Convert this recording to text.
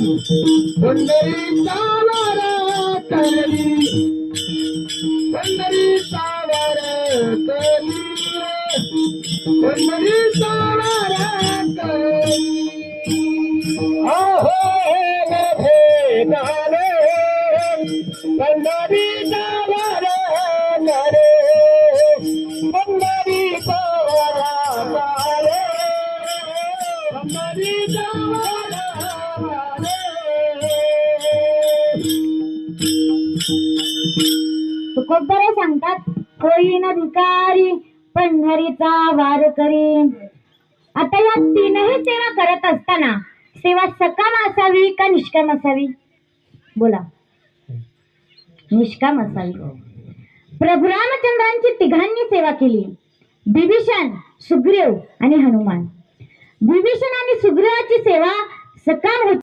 पंढरीचा वारा करली, पंढरीचा वारा करली, पंढरीचा वारा करली. अहो भेटाले पंढरीचा वारा करे, पंढरीचा वारा करे, पंढरीचा वारा करे. तुकोबरे सांगतात, होईन भिकारी पंढरीचा वार करी. आता या तीनही सेवा करत असताना सेवा सकाम असावी का निष्काम असावी? बोला. निष्काम असावी. प्रभू रामचंद्रांची तिघांनी सेवा केली, विभीषण, सुग्रीव आणि हनुमान. विभीषण आणि सुग्रीवाची सेवा सकाम होती.